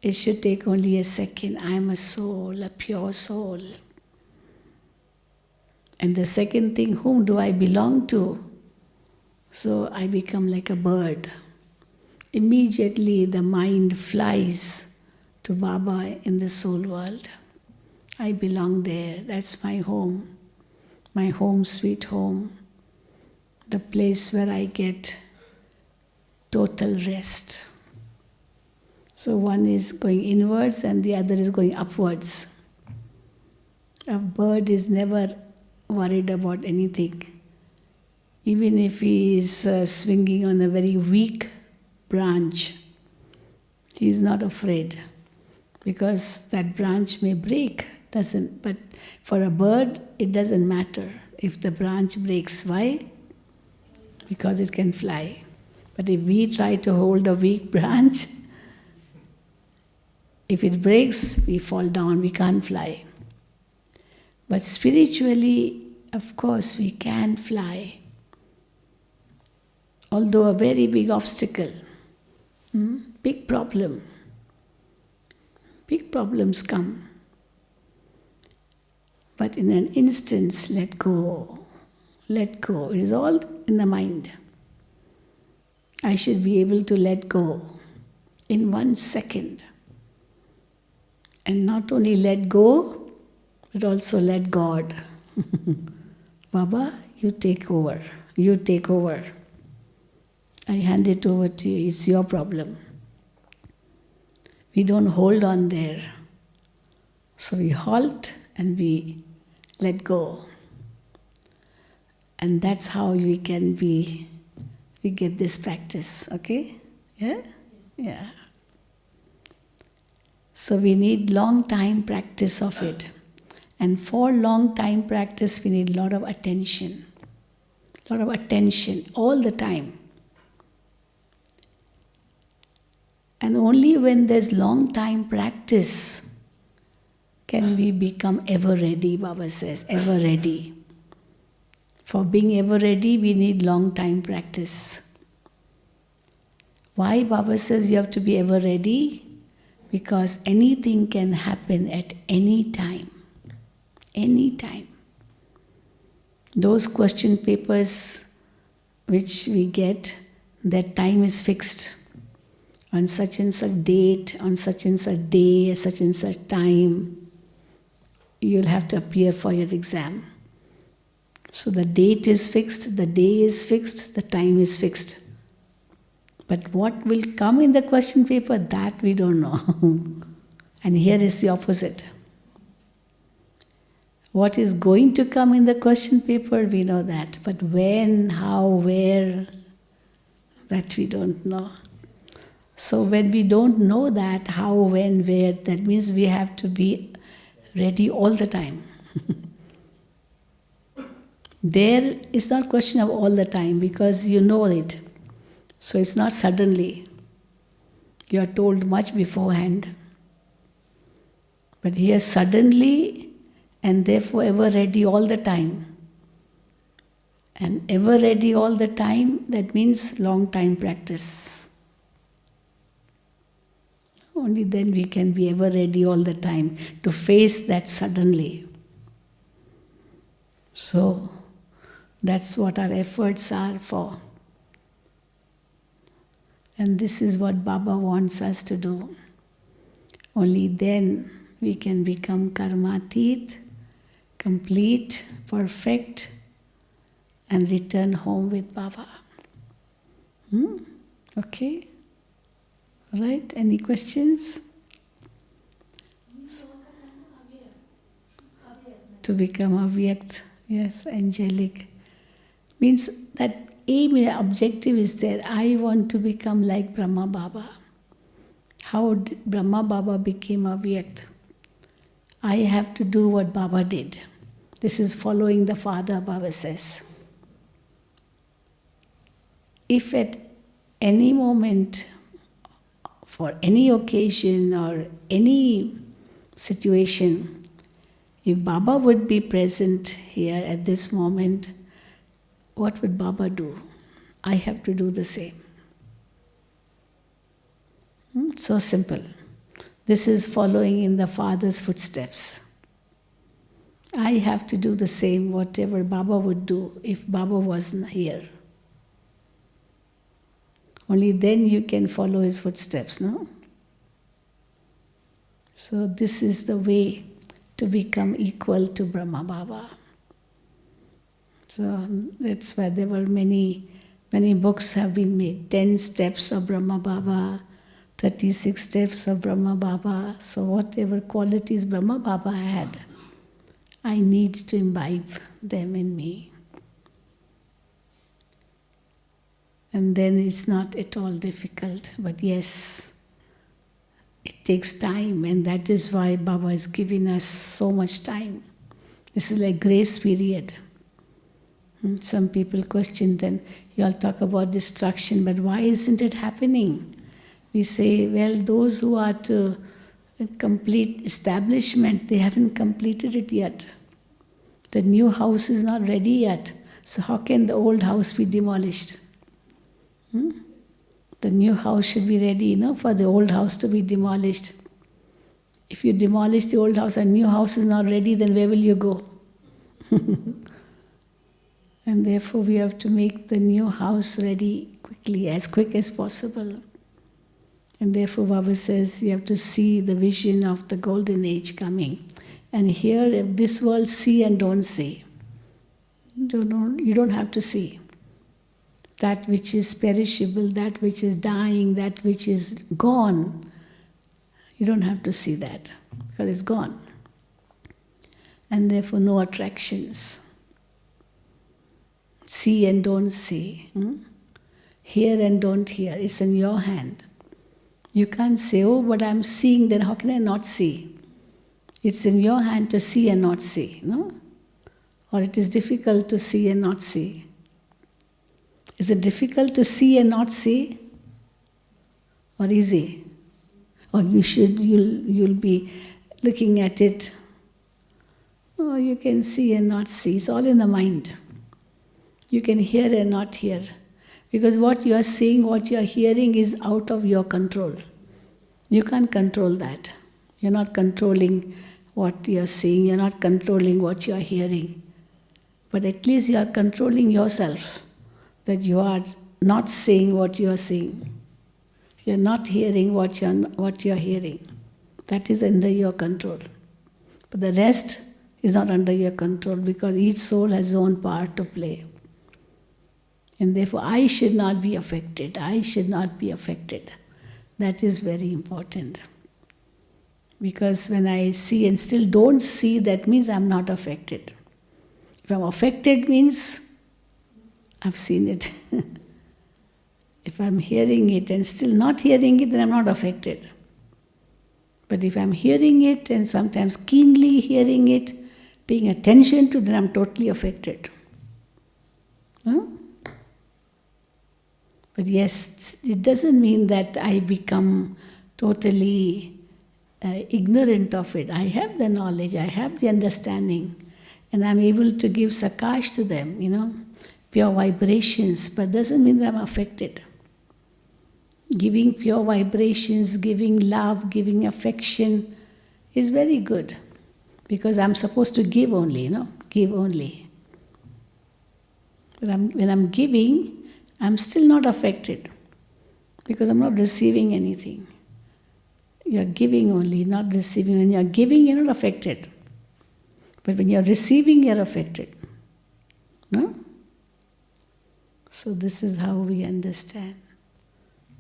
It should take only a second. I am a soul, a pure soul. And the second thing, whom do I belong to? So I become like a bird. Immediately the mind flies to Baba in the soul world. I belong there. That's my home sweet home, the place where I get total rest. So one is going inwards and the other is going upwards. A bird is never worried about anything. Even if he is swinging on a very weak branch, he is not afraid, because that branch may break But for a bird, it doesn't matter if the branch breaks. Why? Because it can fly. But if we try to hold a weak branch, if it breaks, we fall down, we can't fly. But spiritually, of course, we can fly. Although a very big obstacle, big problem. Big problems come. But in an instant, let go. Let go. It is all in the mind. I should be able to let go in 1 second. And not only let go, but also let God. Baba, you take over. You take over. I hand it over to you. It's your problem. We don't hold on there. So we halt and we let go. And that's how we get this practice, okay? Yeah? Yeah. So we need long time practice of it. And for long time practice, we need a lot of attention. A lot of attention all the time. And only when there's long time practice can we become ever ready, Baba says, ever ready. For being ever ready, we need long time practice. Why Baba says you have to be ever ready? Because anything can happen at any time. Any time. Those question papers which we get, that time is fixed. On such and such date, on such and such day, such and such time, you'll have to appear for your exam. So the date is fixed, the day is fixed, the time is fixed. But what will come in the question paper, that we don't know. And here is the opposite. What is going to come in the question paper, we know that. But when, how, where, that we don't know. So when we don't know that, how, when, where, that means we have to be ready all the time. There is not question of all the time because you know it. So it's not suddenly. You are told much beforehand. But here suddenly and therefore ever ready all the time. And ever ready all the time, that means long time practice. Only then we can be ever ready all the time to face that suddenly. So that's what our efforts are for. And this is what Baba wants us to do. Only then we can become karmatit, complete, perfect, and return home with Baba. Okay? Right? Any questions? To become avyakt, yes, angelic. Means that aim, objective is there. I want to become like Brahma Baba. How Brahma Baba became avyakt? I have to do what Baba did. This is following the Father, Baba says. If at any moment, for any occasion or any situation, if Baba would be present here at this moment, what would Baba do? I have to do the same. So simple. This is following in the Father's footsteps. I have to do the same, whatever Baba would do if Baba wasn't here. Only then you can follow his footsteps, no? So this is the way to become equal to Brahma Baba. So that's why there were many books have been made. 10 steps of Brahma Baba, 36 steps of Brahma Baba. So whatever qualities Brahma Baba had, I need to imbibe them in me. And then it's not at all difficult. But yes, it It takes time, and that is why Baba is giving us so much time. This is like grace period. Some people question then, you all talk about destruction, but why isn't it happening? We say, well, those who are to complete establishment, they haven't completed it yet. The new house is not ready yet. So how can the old house be demolished? The new house should be ready, for the old house to be demolished. If you demolish the old house and new house is not ready, then where will you go? And therefore we have to make the new house ready quickly, as quick as possible. And therefore Baba says you have to see the vision of the golden age coming. And here, if this world, see and don't see. You don't have to see. That which is perishable, that which is dying, that which is gone, you don't have to see that, because it's gone. And therefore no attractions. See and don't see. Hear and don't hear. It's in your hand. You can't say, oh, but I'm seeing, then how can I not see? It's in your hand to see and not see, no? Or it is difficult to see and not see. Is it difficult to see and not see? Or easy? Or you'll be looking at it. Oh, you can see and not see. It's all in the mind. You can hear and not hear. Because what you are seeing, what you are hearing is out of your control. You can't control that. You're not controlling what you are seeing. You're not controlling what you are hearing. But at least you are controlling yourself. That you are not saying what you are seeing. You are not hearing what you are hearing. That is under your control. But the rest is not under your control, because each soul has its own part to play. And therefore, I should not be affected. I should not be affected. That is very important. Because when I see and still don't see, that means I'm not affected. If I'm affected, means I've seen it. If I'm hearing it and still not hearing it, then I'm not affected. But if I'm hearing it and sometimes keenly hearing it, paying attention to, then I'm totally affected. Huh? But yes, it doesn't mean that I become totally ignorant of it. I have the knowledge, I have the understanding, and I'm able to give sakash to them, pure vibrations, but doesn't mean that I'm affected. Giving pure vibrations, giving love, giving affection is very good, because I'm supposed to give only, give only. But when I'm giving, I'm still not affected, because I'm not receiving anything. You're giving only, not receiving. When you're giving, you're not affected. But when you're receiving, you're affected. No? So this is how we understand.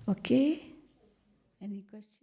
Okay? Any questions?